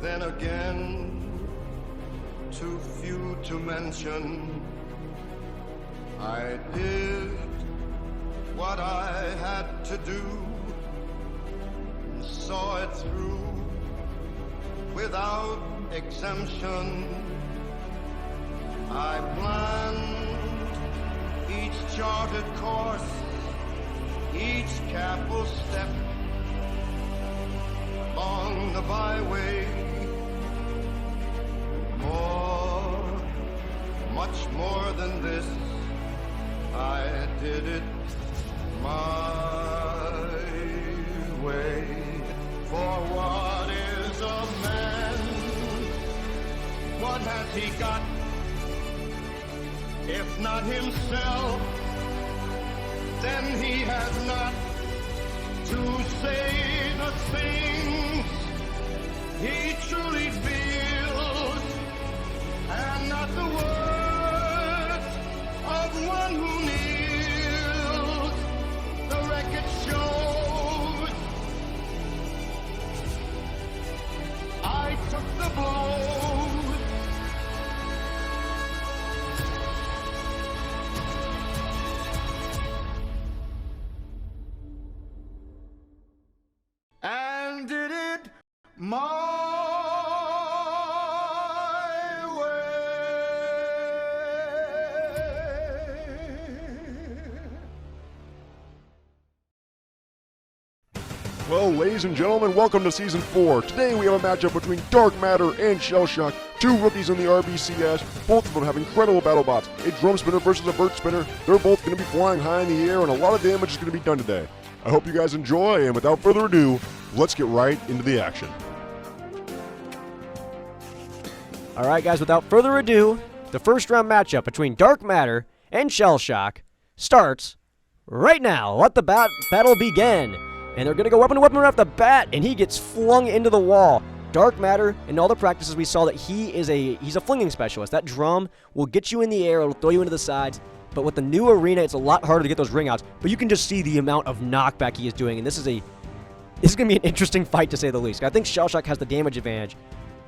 Then again, too few to mention, I did what I had to do, and saw it through without exemption. I planned each charted course, each careful step along the byway. More, much more than this, I did it my way. For what is a man? What has he got? If not himself, then he has not to say the things he truly feels, and not the words of one who kneels. The record shows I took the blows. And did it my way. Well, ladies and gentlemen, welcome to Season 4. Today we have a matchup between Dark Matter and Shell Shock, two rookies in the RBCS. Both of them have incredible battle bots. A drum spinner versus a vert spinner. They're both going to be flying high in the air, and a lot of damage is going to be done today. I hope you guys enjoy, and without further ado, let's get right into the action. Alright guys, without further ado, the first round matchup between Dark Matter and Shell Shock starts right now. Let the battle begin. And they're going to go weapon to weapon right off the bat, and he gets flung into the wall. Dark Matter, in all the practices we saw that he's a flinging specialist. That drum will get you in the air, it'll throw you into the sides. But with the new arena, it's a lot harder to get those ring outs. But you can just see the amount of knockback he is doing, and this is going to be an interesting fight to say the least. I think Shell Shock has the damage advantage,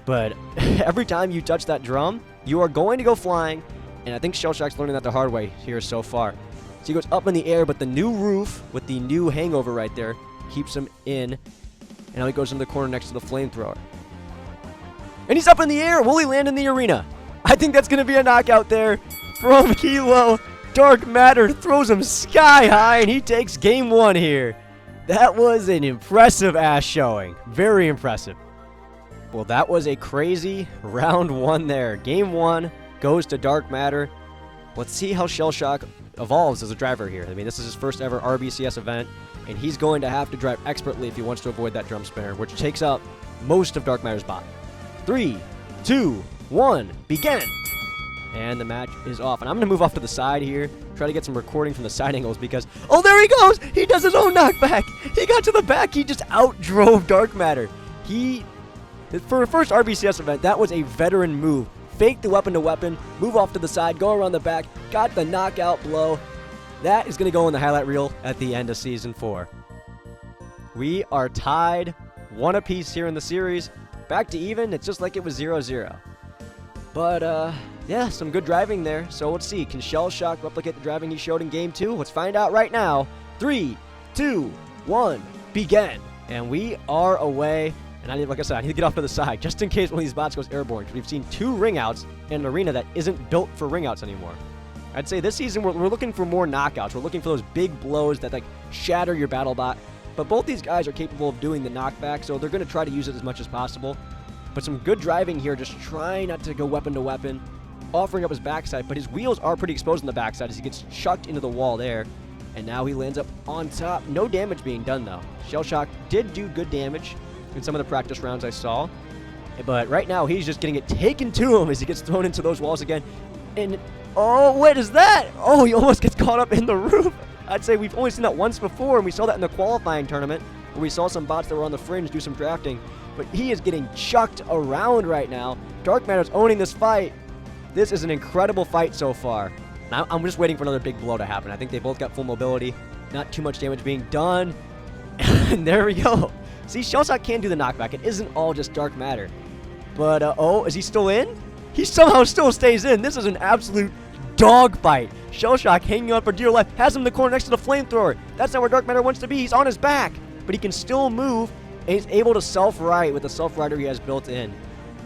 but every time you touch that drum, you are going to go flying, and I think Shell Shock's learning that the hard way here so far. So he goes up in the air, but the new roof with the new hangover right there keeps him in, and now he goes into the corner next to the flamethrower. And he's up in the air. Will he land in the arena? I think that's going to be a knockout there from Kilo. Dark Matter throws him sky high, and he takes game one here. That was an impressive ass showing. Very impressive. Well, that was a crazy round one there. Game one goes to Dark Matter. Let's see how Shell Shock evolves as a driver here. I mean, this is his first ever RBCS event, and he's going to have to drive expertly if he wants to avoid that drum spinner, which takes up most of Dark Matter's bot. 3, 2, 1, begin! And the match is off. And I'm going to move off to the side here, try to get some recording from the side angles because... Oh, there he goes! He does his own knockback! He got to the back. He just outdrove Dark Matter. For a first RBCS event, that was a veteran move. Fake the weapon to weapon, move off to the side, go around the back, got the knockout blow. That is going to go in the highlight reel at the end of Season 4. We are tied 1 apiece here in the series. Back to even. It's just like it was 0-0. But, yeah, some good driving there. So let's see. Can Shell Shock replicate the driving he showed in Game 2? Let's find out right now. 3, 2, 1, begin. And we are away. And like I said, I need to get off to the side just in case one of these bots goes airborne. Because we've seen 2 ring outs in an arena that isn't built for ring outs anymore. I'd say this season we're looking for more knockouts. We're looking for those big blows that like shatter your battle bot. But both these guys are capable of doing the knockback, so they're going to try to use it as much as possible. But some good driving here, just trying not to go weapon to weapon, offering up his backside. But his wheels are pretty exposed on the backside as he gets chucked into the wall there. And now he lands up on top. No damage being done, though. Shell Shock did do good damage in some of the practice rounds I saw. But right now, he's just getting it taken to him as he gets thrown into those walls again. And, oh, what is that? Oh, he almost gets caught up in the roof. I'd say we've only seen that once before, and we saw that in the qualifying tournament, where we saw some bots that were on the fringe do some drafting. But he is getting chucked around right now. Dark Matter's owning this fight. This is an incredible fight so far. Now, I'm just waiting for another big blow to happen. I think they both got full mobility. Not too much damage being done. And there we go. See, Shell Shock can do the knockback. It isn't all just Dark Matter. But, oh, is he still in? He somehow still stays in. This is an absolute dogfight. Shellshock hanging on for dear life. Has him in the corner next to the flamethrower. That's not where Dark Matter wants to be. He's on his back. But he can still move. And he's able to self-right with the self-rider he has built in.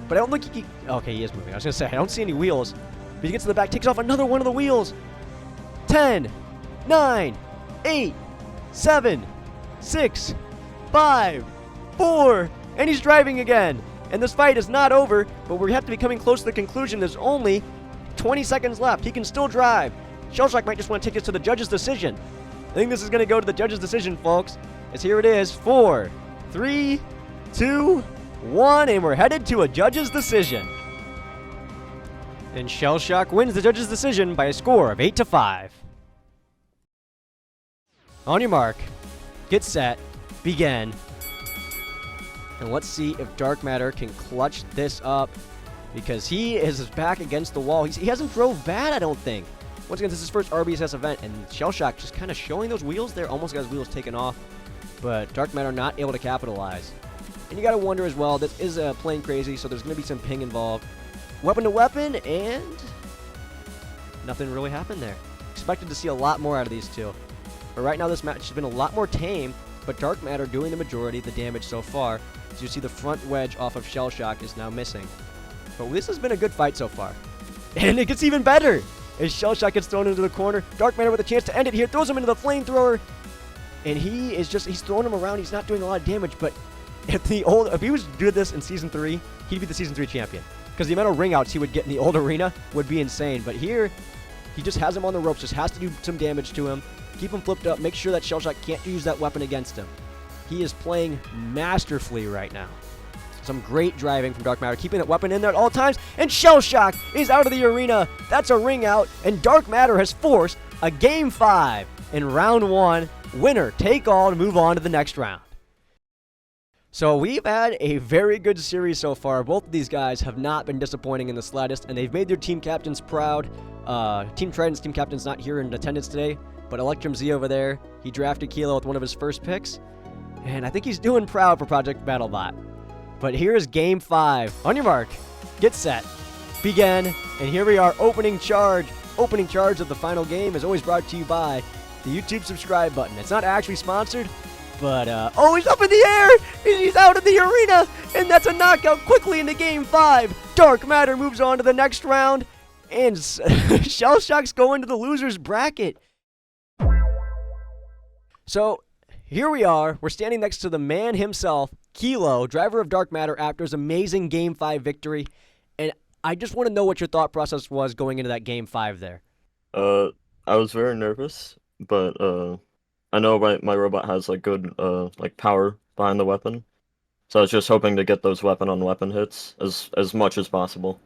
But I don't think he can... Okay, he is moving. I was going to say, I don't see any wheels. But he gets to the back, takes off another one of the wheels. 10, 9, 8, 7, 6, 5, 4, and he's driving again. And this fight is not over, but we have to be coming close to the conclusion. There's only 20 seconds left. He can still drive. Shellshock might just want to take this to the judge's decision. I think this is going to go to the judge's decision, folks. As here it is, 4, 3, 2, 1, and we're headed to a judge's decision. And Shellshock wins the judge's decision by a score of 8-5. On your mark, get set, begin. And let's see if Dark Matter can clutch this up, because he is back against the wall. He hasn't drove bad, I don't think. Once again, this is his first RBSS event, and Shellshock just kind of showing those wheels there, almost got his wheels taken off, but Dark Matter not able to capitalize. And you got to wonder as well, this is playing crazy, so there's going to be some ping involved. Weapon to weapon, and nothing really happened there. Expected to see a lot more out of these two. But right now, this match has been a lot more tame, but Dark Matter doing the majority of the damage so far. As you see, the front wedge off of Shellshock is now missing. But this has been a good fight so far. And it gets even better as Shellshock gets thrown into the corner. Dark Matter with a chance to end it here, throws him into the flamethrower. And he's throwing him around. He's not doing a lot of damage, but if he was doing this in Season 3, he'd be the Season 3 champion. Because the amount of ring outs he would get in the old arena would be insane. But here, he just has him on the ropes, just has to do some damage to him. Keep him flipped up, make sure that Shellshock can't use that weapon against him. He is playing masterfully right now. Some great driving from Dark Matter, keeping that weapon in there at all times. And Shellshock is out of the arena. That's a ring out. And Dark Matter has forced a Game 5 in Round 1. Winner take all to move on to the next round. So we've had a very good series so far. Both of these guys have not been disappointing in the slightest, and they've made their team captains proud. Team Trident's team captain's not here in attendance today, but Electrum Z over there, he drafted Kilo with one of his first picks, and I think he's doing proud for Project Battlebot. But here's Game 5. On your mark, get set, begin, and here we are, opening charge. Opening charge of the final game is always brought to you by the YouTube subscribe button. It's not actually sponsored, but, oh, he's up in the air! He's out of the arena! And that's a knockout quickly into Game 5. Dark Matter moves on to the next round, and Shellshock's going to the loser's bracket. So, here we are. We're standing next to the man himself, Kilo, driver of Dark Matter, after his amazing Game 5 victory. And I just want to know what your thought process was going into that Game 5 there. I was very nervous, but, I know my robot has like good power behind the weapon, so I was just hoping to get those weapon-on-weapon hits as much as possible.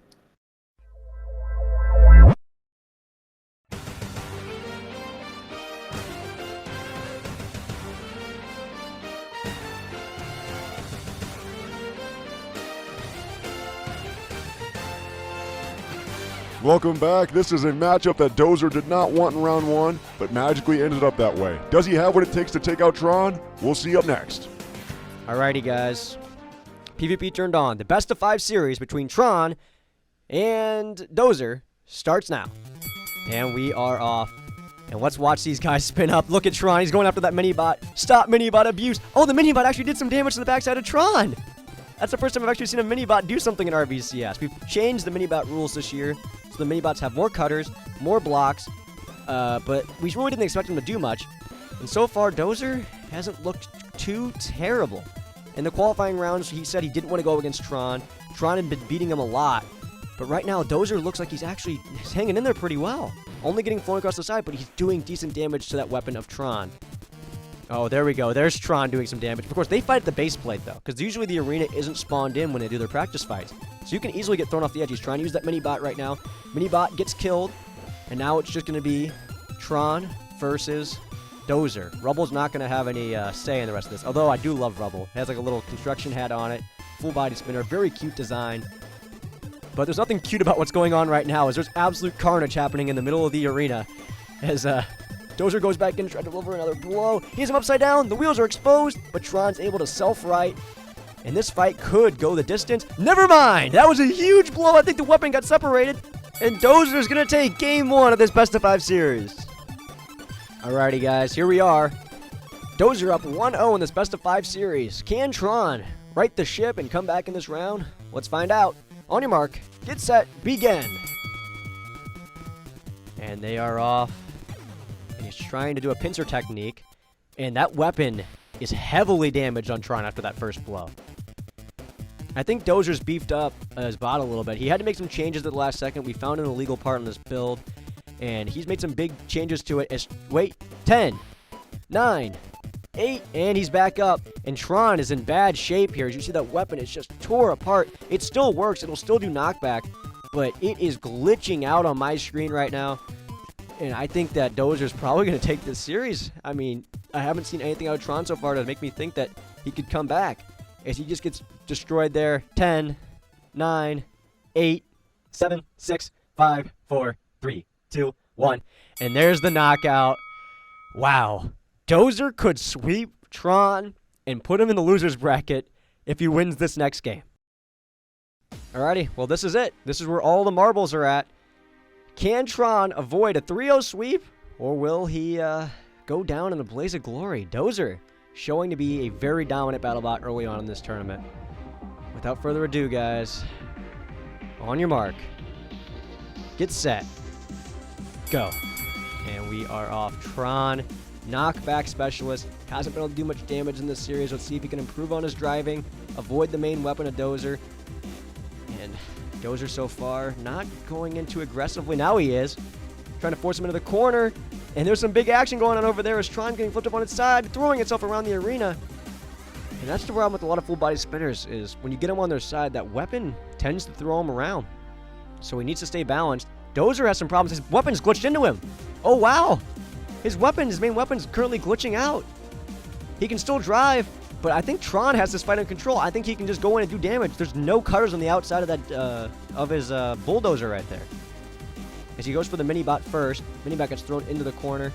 Welcome back. This is a matchup that Dozer did not want in round 1, but magically ended up that way. Does he have what it takes to take out Tron? We'll see up next. Alrighty, guys. PvP turned on. The best of 5 series between Tron and Dozer starts now. And we are off. And let's watch these guys spin up. Look at Tron. He's going after that mini-bot. Stop mini-bot abuse. Oh, the mini-bot actually did some damage to the backside of Tron. That's the first time I've actually seen a mini-bot do something in RBCS. We've changed the mini-bot rules this year, so the mini-bots have more cutters, more blocks, but we really didn't expect them to do much. And so far, Dozer hasn't looked too terrible. In the qualifying rounds, he said he didn't want to go against Tron. Tron had been beating him a lot. But right now, Dozer looks like he's hanging in there pretty well. Only getting flown across the side, but he's doing decent damage to that weapon of Tron. Oh, there we go. There's Tron doing some damage. Of course, they fight at the base plate, though, because usually the arena isn't spawned in when they do their practice fights. So you can easily get thrown off the edge. He's trying to use that mini-bot right now. Mini-bot gets killed, and now it's just going to be Tron versus Dozer. Rubble's not going to have any say in the rest of this, although I do love Rubble. It has like a little construction hat on it, full-body spinner, very cute design. But there's nothing cute about what's going on right now, as there's absolute carnage happening in the middle of the arena. As Dozer goes back in to try to deliver another blow. He has him upside down. The wheels are exposed, but Tron's able to self-right. And this fight could go the distance. Never mind! That was a huge blow. I think the weapon got separated. And Dozer's going to take game 1 of this best of 5 series. Alrighty, guys. Here we are. Dozer up 1-0 in this best of 5 series. Can Tron right the ship and come back in this round? Let's find out. On your mark. Get set. Begin. And they are off. And he's trying to do a pincer technique. And that weapon is heavily damaged on Tron after that first blow. I think Dozer's beefed up his bot a little bit. He had to make some changes at the last second. We found an illegal part in this build. And he's made some big changes to it. Wait, 10, 9, 8, and he's back up. And Tron is in bad shape here. As you see, that weapon is just tore apart. It still works. It'll still do knockback. But it is glitching out on my screen right now. And I think that Dozer's probably going to take this series. I mean, I haven't seen anything out of Tron so far to make me think that he could come back. As he just gets destroyed there. 10, 9, 8, 7, 6, 5, 4, 3, 2, 1. And there's the knockout. Wow. Dozer could sweep Tron and put him in the loser's bracket if he wins this next game. Alrighty, well, this is it. This is where all the marbles are at. Can Tron avoid a 3-0 sweep, or will he go down in a blaze of glory? Dozer showing to be a very dominant BattleBot early on in this tournament. Without further ado, guys, on your mark, get set, go. And we are off. Tron, knockback specialist, hasn't been able to do much damage in this series. Let's see if he can improve on his driving, avoid the main weapon of Dozer. And Dozer so far not going in too aggressively. Now he is. Trying to force him into the corner. And there's some big action going on over there as Tron getting flipped up on its side, throwing itself around the arena. And that's the problem with a lot of full body spinners, is when you get them on their side, that weapon tends to throw them around. So he needs to stay balanced. Dozer has some problems. His weapon's glitched into him. Oh, wow. His main weapon's currently glitching out. He can still drive, but I think Tron has this fight in control. I think he can just go in and do damage. There's no cutters on the outside of that of his bulldozer right there. As he goes for the mini-bot first. Mini-bot gets thrown into the corner.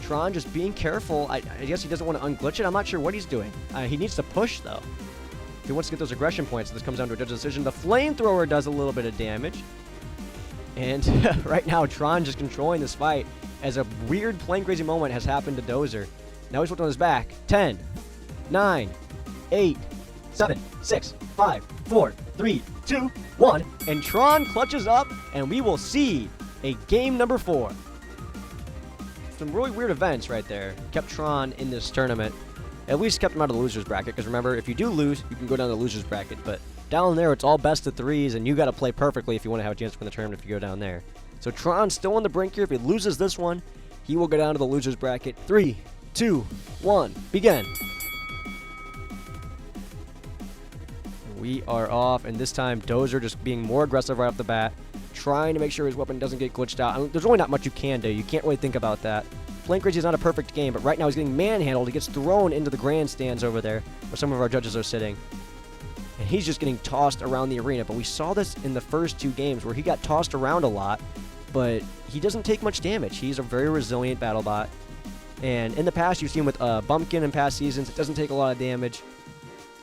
Tron just being careful. I guess he doesn't want to unglitch it. I'm not sure what he's doing. He needs to push, though. If he wants to get those aggression points, this comes down to a judge's decision. The flamethrower does a little bit of damage. And right now, Tron just controlling this fight as a weird playing crazy moment has happened to Dozer. Now he's flipped on his back. 10, 9, 8, 7, 6, 5, 4, 3, 2, 1. And Tron clutches up, and we will see a game number 4. Some really weird events right there kept Tron in this tournament. At least kept him out of the loser's bracket, because remember, if you do lose, you can go down to the loser's bracket. But down there, it's all best of 3s, and you got to play perfectly if you want to have a chance to win the tournament if you go down there. So Tron's still on the brink here. If he loses this one, he will go down to the loser's bracket. 3, 2, 1, begin. We are off, and this time Dozer just being more aggressive right off the bat, trying to make sure his weapon doesn't get glitched out. I mean, there's really not much you can do. You can't really think about that. Playing Crazy is not a perfect game, but right now he's getting manhandled. He gets thrown into the grandstands over there, where some of our judges are sitting. And he's just getting tossed around the arena. But we saw this in the first 2 games where he got tossed around a lot, but he doesn't take much damage. He's a very resilient BattleBot. And in the past, you've seen with Bumpkin in past seasons, it doesn't take a lot of damage.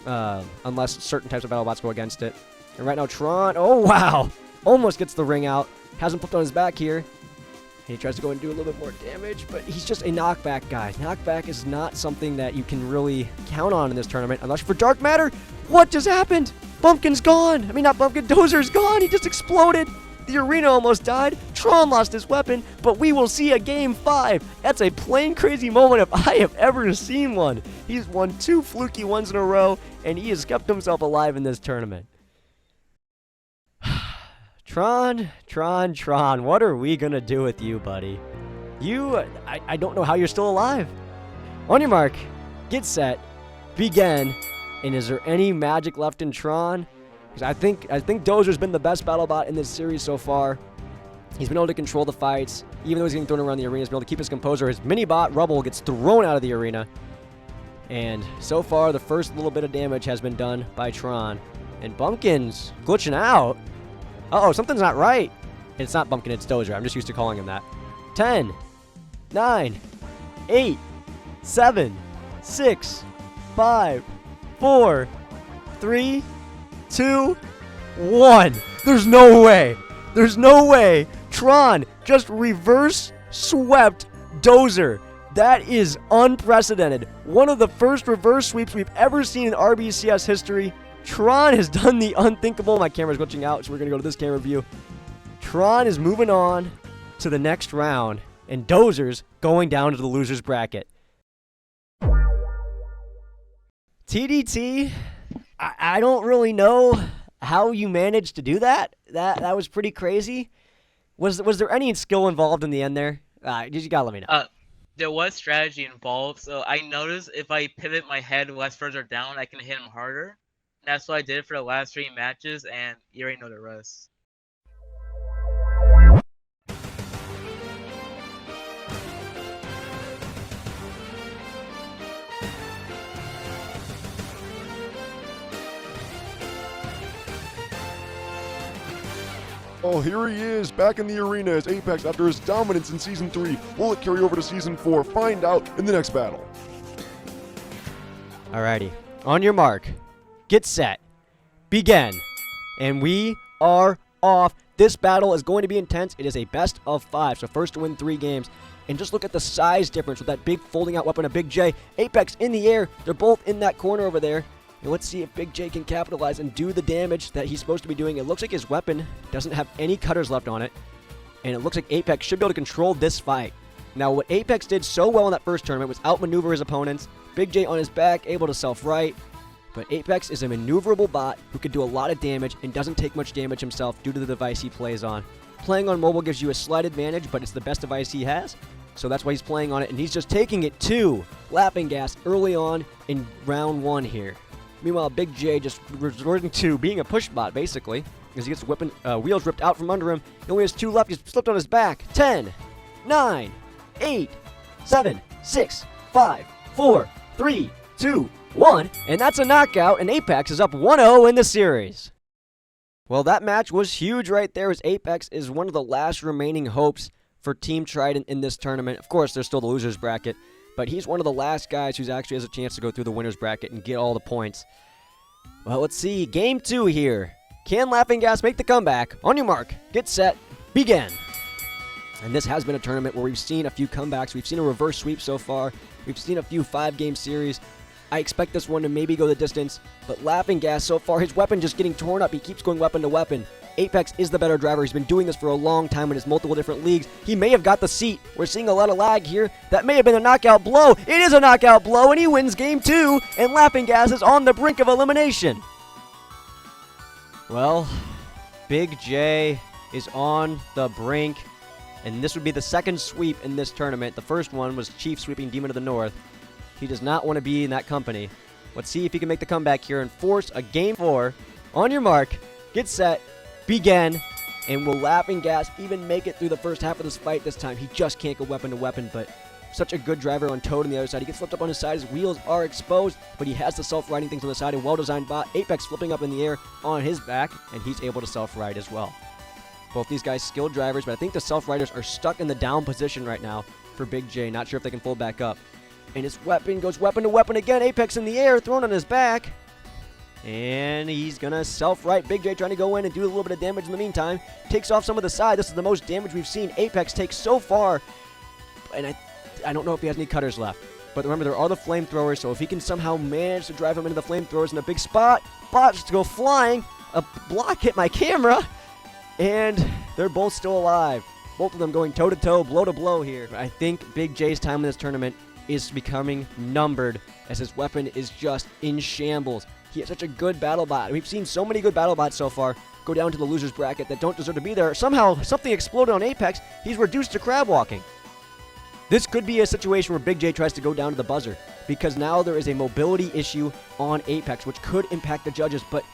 Unless certain types of BattleBots go against it. And right now, Tron, oh wow, almost gets the ring out. Hasn't flipped on his back here. He tries to go and do a little bit more damage, but he's just a knockback guy. Knockback is not something that you can really count on in this tournament, unless for Dark Matter. What just happened? Bumpkin's gone. I mean, not Bumpkin, Dozer's gone. He just exploded. The arena almost died. Tron lost his weapon, but we will see a game 5. That's a plain crazy moment if I have ever seen one. He's won 2 fluky ones in a row, and he has kept himself alive in this tournament. Tron, what are we gonna do with you, buddy? I don't know how you're still alive. On your mark, get set, begin. And is there any magic left in Tron? Because I think Dozer's been the best BattleBot in this series so far. He's been able to control the fights. Even though he's getting thrown around the arena, he's been able to keep his composure. His mini-bot, Rubble, gets thrown out of the arena. And so far, the first little bit of damage has been done by Tron. And Bumpkin's glitching out. Uh-oh, something's not right. It's not Bumpkin, it's Dozer. I'm just used to calling him that. 10, 9, 8, 7, 6, 5, 4, 3, 2, 1. There's no way. There's no way. Tron just reverse swept Dozer. That is unprecedented. One of the first reverse sweeps we've ever seen in RBCS history. Tron has done the unthinkable. My camera's glitching out, so we're going to go to this camera view. Tron is moving on to the next round, and Dozer's going down to the loser's bracket. TDT, I don't really know how you managed to do that. That was pretty crazy. Was there any skill involved in the end there? You gotta let me know. There was strategy involved, so I noticed if I pivot my head less further down, I can hit him harder. That's what I did for the last 3 matches, and you already know the rest. Oh, here he is, back in the arena as Apex after his dominance in Season 3. Will it carry over to Season 4? Find out in the next battle. Alrighty. On your mark. Get set. Begin. And we are off. This battle is going to be intense. It is a best of 5, so first to win 3 games. And just look at the size difference with that big folding out weapon of Big J. Apex in the air. They're both in that corner over there. And let's see if Big J can capitalize and do the damage that he's supposed to be doing. It looks like his weapon doesn't have any cutters left on it. And it looks like Apex should be able to control this fight. Now, what Apex did so well in that first tournament was outmaneuver his opponents. Big J on his back, able to self-right. But Apex is a maneuverable bot who can do a lot of damage and doesn't take much damage himself due to the device he plays on. Playing on mobile gives you a slight advantage, but it's the best device he has. So that's why he's playing on it, and he's just taking it to Laughing Gas early on in round 1 here. Meanwhile, Big J just resorting to being a push bot, basically, because he gets the wheels ripped out from under him. He only has 2 left. He's slipped on his back. 10, 9, 8, 7, 6, 5, 4, 3, 2, 1. And that's a knockout, and Apex is up 1-0 in the series. Well, that match was huge right there, as Apex is one of the last remaining hopes for Team Trident in this tournament. Of course, there's still the loser's bracket, but he's one of the last guys who actually has a chance to go through the winner's bracket and get all the points. Well, let's see. Game 2 here. Can Laughing Gas make the comeback? On your mark, get set, begin. And this has been a tournament where we've seen a few comebacks. We've seen a reverse sweep so far. We've seen a few 5-game series. I expect this one to maybe go the distance, but Laughing Gas so far, his weapon just getting torn up. He keeps going weapon to weapon. Apex is the better driver. He's been doing this for a long time in his multiple different leagues. He may have got the seat. We're seeing a lot of lag here. That may have been a knockout blow. It is a knockout blow, and he wins game 2, and Laughing Gas is on the brink of elimination. Well, Big J is on the brink, and this would be the second sweep in this tournament. The first one was Chief sweeping Demon of the North. He does not want to be in that company. Let's see if he can make the comeback here and force a game 4. On your mark, get set, begin, and will Laughing Gas even make it through the first half of this fight this time? He just can't go weapon to weapon, but such a good driver on Toad on the other side. He gets flipped up on his side. His wheels are exposed, but he has the self-riding things on the side. A well-designed bot. Apex flipping up in the air on his back, and he's able to self-ride as well. Both these guys skilled drivers, but I think the self-riders are stuck in the down position right now for Big J. Not sure if they can fold back up. And his weapon goes weapon to weapon again. Apex in the air, thrown on his back. And he's going to self-right. Big J trying to go in and do a little bit of damage in the meantime. Takes off some of the side. This is the most damage we've seen Apex take so far. And I don't know if he has any cutters left. But remember, there are the flamethrowers, so if he can somehow manage to drive him into the flamethrowers in a big spot, bots to go flying. A block hit my camera. And they're both still alive. Both of them going toe-to-toe, blow-to-blow here. I think Big J's time in this tournament is becoming numbered as his weapon is just in shambles. He has such a good battle bot. We've seen so many good battle bots so far go down to the loser's bracket that don't deserve to be there. Somehow, something exploded on Apex. He's reduced to crab walking. This could be a situation where Big J tries to go down to the buzzer, because now there is a mobility issue on Apex, which could impact the judges, but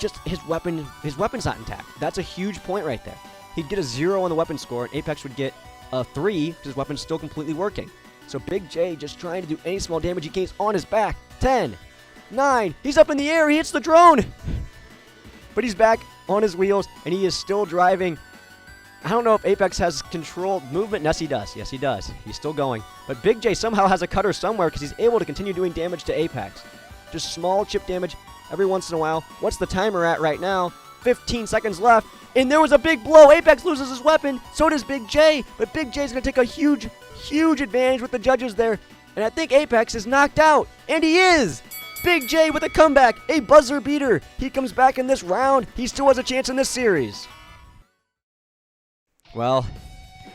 his weapon's not intact. That's a huge point right there. He'd get a 0 on the weapon score, and Apex would get a 3 because his weapon's still completely working. So Big J just trying to do any small damage he can on his back. 10, 9, he's up in the air, he hits the drone! But he's back on his wheels, and he is still driving. I don't know if Apex has controlled movement. Yes, he does. Yes, he does. He's still going. But Big J somehow has a cutter somewhere because he's able to continue doing damage to Apex. Just small chip damage. every once in a while. What's the timer at right now? 15 seconds left. And there was a big blow. Apex loses his weapon. So does Big J. But Big J's going to take a huge, huge advantage with the judges there. And I think Apex is knocked out. And he is. Big J with a comeback. A buzzer beater. He comes back in this round. He still has a chance in this series. Well,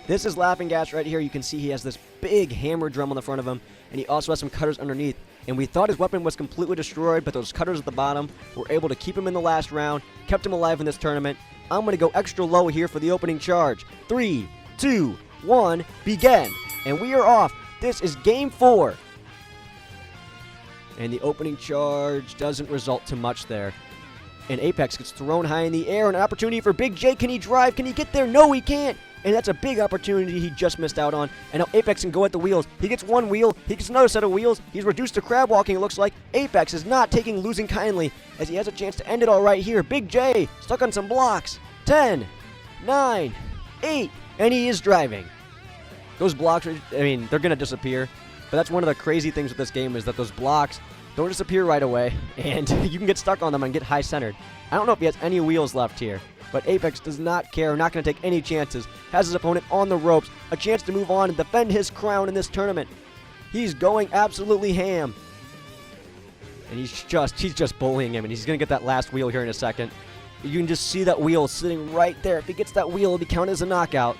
this is Laughing Gas right here. You can see he has this big hammer drum on the front of him. And he also has some cutters underneath. And we thought his weapon was completely destroyed, but those cutters at the bottom were able to keep him in the last round, kept him alive in this tournament. I'm going to go extra low here for the opening charge. 3, 2, 1, begin. And we are off. This is game 4. And the opening charge doesn't result to much there. And Apex gets thrown high in the air. An opportunity for Big J. Can he drive? Can he get there? No, he can't. And that's a big opportunity he just missed out on. And now Apex can go at the wheels. He gets one wheel. He gets another set of wheels. He's reduced to crab walking, it looks like. Apex is not taking losing kindly, as he has a chance to end it all right here. Big J stuck on some blocks. 10, 9, 8, and he is driving. Those blocks, they're going to disappear. But that's one of the crazy things with this game is that those blocks don't disappear right away. And you can get stuck on them and get high centered. I don't know if he has any wheels left here. But Apex does not care, not going to take any chances. Has his opponent on the ropes, a chance to move on and defend his crown in this tournament. He's going absolutely ham. And he's just bullying him, and he's going to get that last wheel here in a second. You can just see that wheel sitting right there. If he gets that wheel, it'll be counted as a knockout.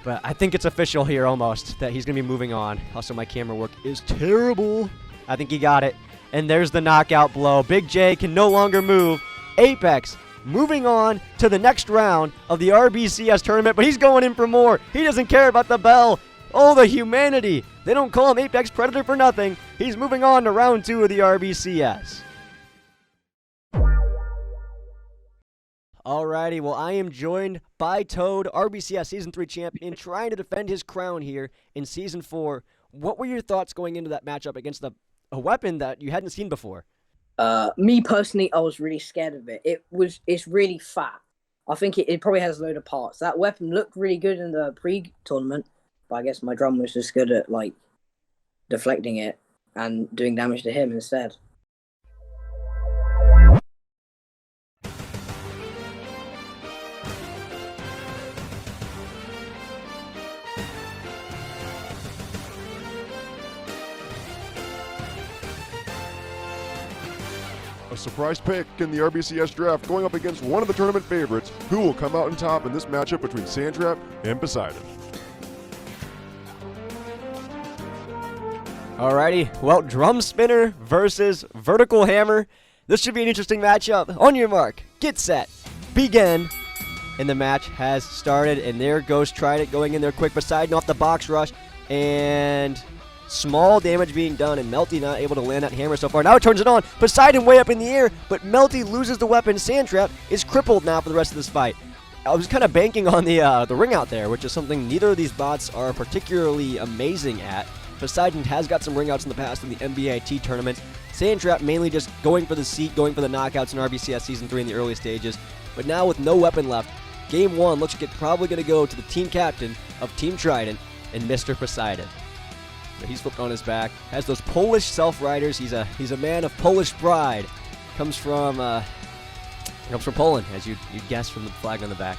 But I think it's official here almost, that he's going to be moving on. Also, my camera work is terrible. I think he got it. And there's the knockout blow. Big J can no longer move. Apex moving on to the next round of the RBCS tournament, but he's going in for more. He doesn't care about the bell. Oh, the humanity. They don't call him Apex Predator for nothing. He's moving on to round 2 of the RBCS. Alrighty, well, I am joined by Toad, RBCS Season 3 champion, trying to defend his crown here in Season 4. What were your thoughts going into that matchup against a weapon that you hadn't seen before? Me personally, I was really scared of it. It's really fat. I think it probably has a load of parts. That weapon looked really good in the pre-tournament, but I guess my drum was just good at like deflecting it and doing damage to him instead. A surprise pick in the RBCS draft going up against one of the tournament favorites. Who will come out on top in this matchup between Sandtrap and Poseidon? Alrighty, well, drum spinner versus vertical hammer. This should be an interesting matchup. On your mark, get set, begin. And the match has started, and there goes Trident going in there quick. Poseidon off the box rush, and small damage being done, and Melty not able to land that hammer so far. Now it turns it on. Poseidon way up in the air, but Melty loses the weapon. Sandtrap is crippled now for the rest of this fight. I was kind of banking on the ring out there, which is something neither of these bots are particularly amazing at. Poseidon has got some ring outs in the past in the NBIT tournaments. Sandtrap mainly just going for the seat, going for the knockouts in RBCS Season 3 in the early stages. But now with no weapon left, Game 1 looks like it's probably going to go to the team captain of Team Trident and Mr. Poseidon. So he's flipped on his back, has those Polish self-riders. He's a man of Polish pride. Comes from Poland, as you'd guess from the flag on the back.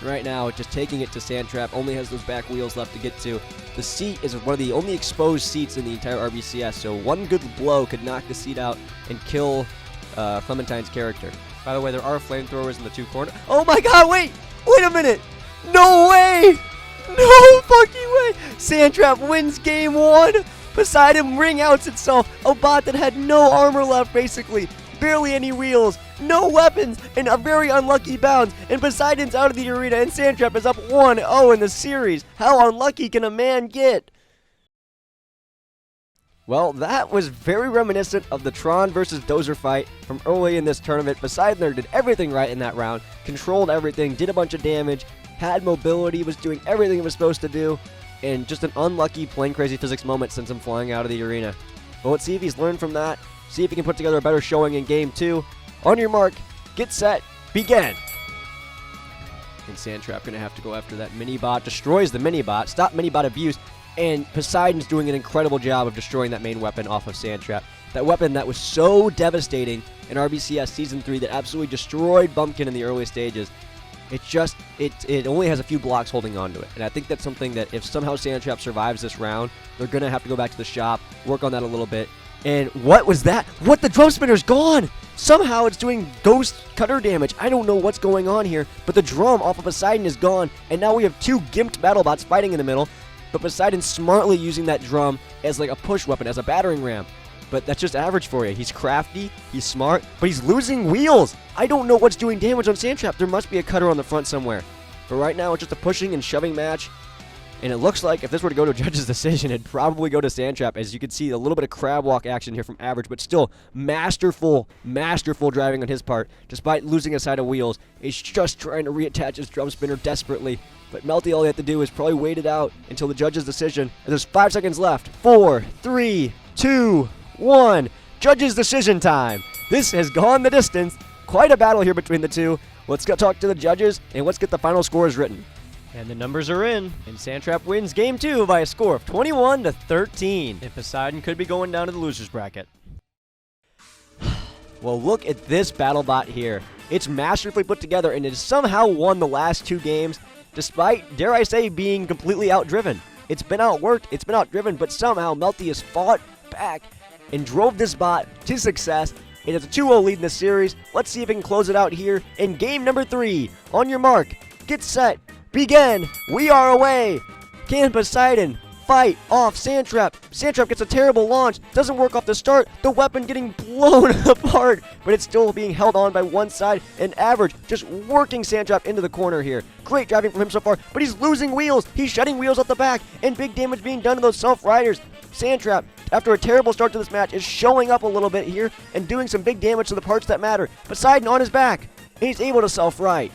And right now, just taking it to Sandtrap, only has those back wheels left to get to. The seat is one of the only exposed seats in the entire RBCS, so one good blow could knock the seat out and kill Clementine's character. By the way, there are flamethrowers in the 2 corners. Oh my god, wait a minute! No way! No fucking way! Sandtrap wins game 1! Poseidon ring outs itself, a bot that had no armor left basically. Barely any wheels, no weapons, and a very unlucky bounce. And Poseidon's out of the arena, and Sandtrap is up 1-0 in the series. How unlucky can a man get? Well, that was very reminiscent of the Tron versus Dozer fight from early in this tournament. Poseidon did everything right in that round, controlled everything, did a bunch of damage, had mobility, was doing everything it was supposed to do, and just an unlucky Plane Crazy Physics moment sends him flying out of the arena. Well, let's see if he's learned from that. See if he can put together a better showing in Game 2. On your mark, get set, begin. And Sandtrap going to have to go after that mini-bot. Destroys the mini-bot. Stop mini-bot abuse. And Poseidon's doing an incredible job of destroying that main weapon off of Sandtrap. That weapon that was so devastating in RBCS Season 3 that absolutely destroyed Bumpkin in the early stages. It only has a few blocks holding on to it. And I think that's something that if somehow Sandtrap survives this round, they're going to have to go back to the shop, work on that a little bit. And what was that? What? The drum spinner's gone! Somehow it's doing ghost cutter damage. I don't know what's going on here, but the drum off of Poseidon is gone, and now we have two gimped BattleBots fighting in the middle, but Poseidon's smartly using that drum as like a push weapon, as a battering ram. But that's just average for you. He's crafty, he's smart, but he's losing wheels. I don't know what's doing damage on Sandtrap. There must be a cutter on the front somewhere. But right now, it's just a pushing and shoving match. And it looks like if this were to go to a judge's decision, it'd probably go to Sandtrap. As you can see, a little bit of crab walk action here from Average, but still masterful driving on his part. Despite losing a side of wheels, he's just trying to reattach his drum spinner desperately. But Melty, all he had to do is probably wait it out until the judge's decision. And there's 5 seconds left. 4, 3, 2, 1. Judge's decision time. This has gone the distance. Quite a battle here between the two. Let's go talk to the judges, and let's get the final scores written. And the numbers are in, and Sandtrap wins Game 2 by a score of 21-13. And Poseidon could be going down to the loser's bracket. Well, look at this BattleBot here. It's masterfully put together, and it has somehow won the last 2 games, despite, dare I say, being completely outdriven. It's been outworked, it's been outdriven, but somehow Melty has fought back and drove this bot to success. It has a 2-0 lead in the series. Let's see if it can close it out here in game number 3. On your mark, get set, begin. We are away. Can Poseidon fight off Sandtrap? Sandtrap gets a terrible launch. Doesn't work off the start. The weapon getting blown apart. But it's still being held on by one side. And Average just working Sandtrap into the corner here. Great driving from him so far. But he's losing wheels. He's shedding wheels off the back. And big damage being done to those self-riders. Sandtrap, after a terrible start to this match, is showing up a little bit here and doing some big damage to the parts that matter. Poseidon on his back. And he's able to self-ride.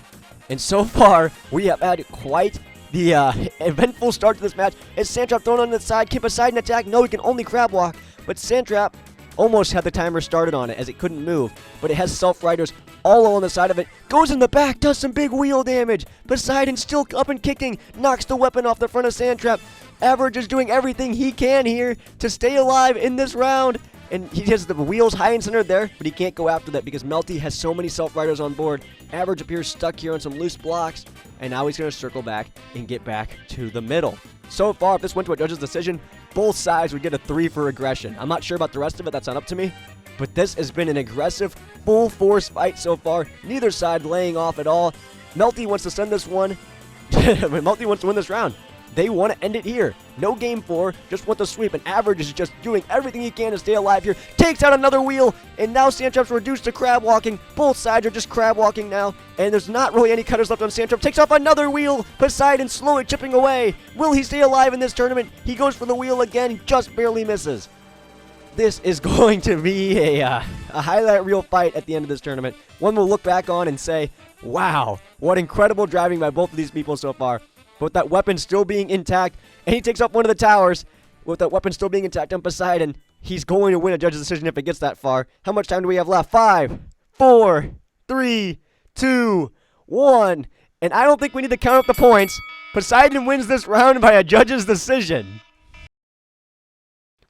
And so far, we have had quite the eventful start to this match. Is Sandtrap thrown on the side? Can Poseidon attack? No, he can only crab walk. But Sandtrap almost had the timer started on it as it couldn't move. But it has self-riders all along the side of it. Goes in the back, does some big wheel damage. Poseidon still up and kicking. Knocks the weapon off the front of Sandtrap. Average is doing everything he can here to stay alive in this round. And he has the wheels high and centered there, but he can't go after that because Melty has so many self-riders on board. Average appears stuck here on some loose blocks, and now he's going to circle back and get back to the middle. So far, if this went to a judge's decision, both sides would get a 3 for aggression. I'm not sure about the rest of it, that's not up to me. But this has been an aggressive, full-force fight so far. Neither side laying off at all. Melty wants to send this one. Melty wants to win this round. They want to end it here. No game 4, just want the sweep, and Average is just doing everything he can to stay alive here. Takes out another wheel, and now Sandtrap's reduced to crab walking. Both sides are just crab walking now, and there's not really any cutters left on Sandtrap. Takes off another wheel. Poseidon slowly chipping away. Will he stay alive in this tournament? He goes for the wheel again, just barely misses. This is going to be a highlight reel fight at the end of this tournament. One we'll look back on and say, wow, what incredible driving by both of these people so far. But with that weapon still being intact, and he takes up one of the towers. With that weapon still being intact on Poseidon, he's going to win a judge's decision if it gets that far. How much time do we have left? 5, 4, 3, 2, 1. And I don't think we need to count up the points. Poseidon wins this round by a judge's decision.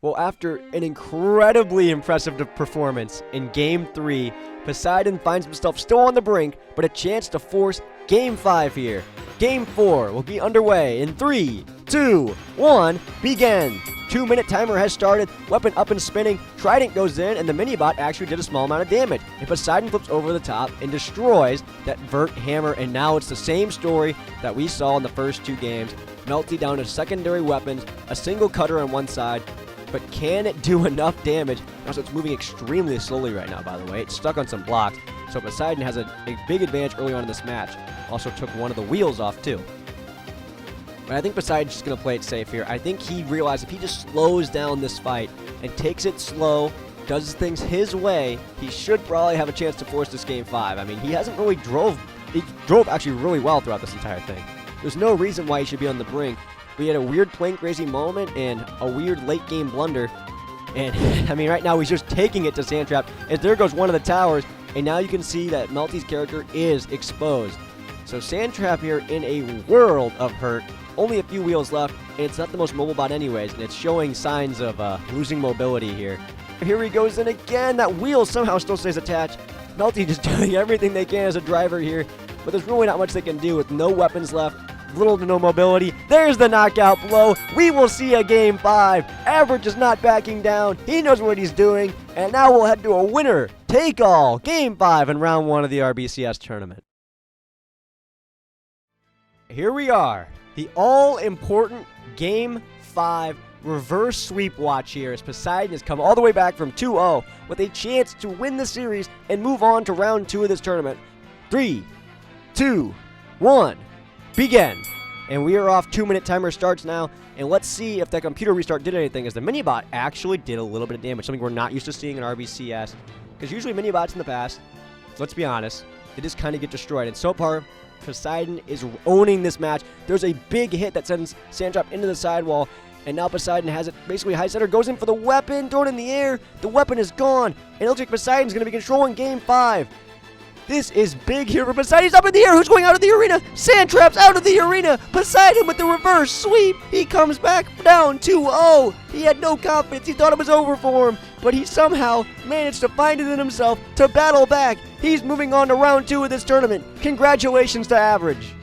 Well, after an incredibly impressive performance in Game 3, Poseidon finds himself still on the brink, but a chance to force Game 5 here. Game 4 will be underway in 3, 2, 1, begin. 2-minute timer has started, weapon up and spinning, Trident goes in, and the Minibot actually did a small amount of damage. And Poseidon flips over the top and destroys that Vert Hammer, and now it's the same story that we saw in the first 2 games. Melty down to secondary weapons, a single cutter on one side, but can it do enough damage? Also, it's moving extremely slowly right now, by the way. It's stuck on some blocks, so Poseidon has a big advantage early on in this match. Also took one of the wheels off, too. But I think Poseidon's just going to play it safe here. I think he realized if he just slows down this fight and takes it slow, does things his way, he should probably have a chance to force this Game 5. I mean, he hasn't really he drove actually really well throughout this entire thing. There's no reason why he should be on the brink. We had a weird plane crazy moment and a weird late game blunder. And, I mean, right now he's just taking it to Sandtrap. And there goes one of the towers. And now you can see that Melty's character is exposed. So Sandtrap here in a world of hurt. Only a few wheels left. And it's not the most mobile bot anyways. And it's showing signs of losing mobility here. Here he goes in again. That wheel somehow still stays attached. Melty just doing everything they can as a driver here, but there's really not much they can do with no weapons left, little to no mobility. There's the knockout blow. We will see a Game 5. Average is not backing down. He knows what he's doing, and now we'll head to a winner take all Game 5 in round 1 of the RBCS tournament. Here we are, the all-important Game 5 reverse sweep watch here as Poseidon has come all the way back from 2-0 with a chance to win the series and move on to round 2 of this tournament. 3, 2, 1, begin. And we are off. 2-minute timer starts now, and let's see if that computer restart did anything, as the mini-bot actually did a little bit of damage, something we're not used to seeing in RBCS, because usually mini-bots in the past, let's be honest, they just kind of get destroyed, and so far Poseidon is owning this match. There's a big hit that sends Sandrop into the sidewall, and now Poseidon has it basically high center, goes in for the weapon, throw it in the air. The weapon is gone, and it looks like Poseidon's going to be controlling Game 5. This is big here for Poseidon. He's up in the air. Who's going out of the arena? Sandtrap's out of the arena. Poseidon with the reverse sweep. He comes back down 2-0. He had no confidence. He thought it was over for him, but he somehow managed to find it in himself to battle back. He's moving on to round 2 of this tournament. Congratulations to Average.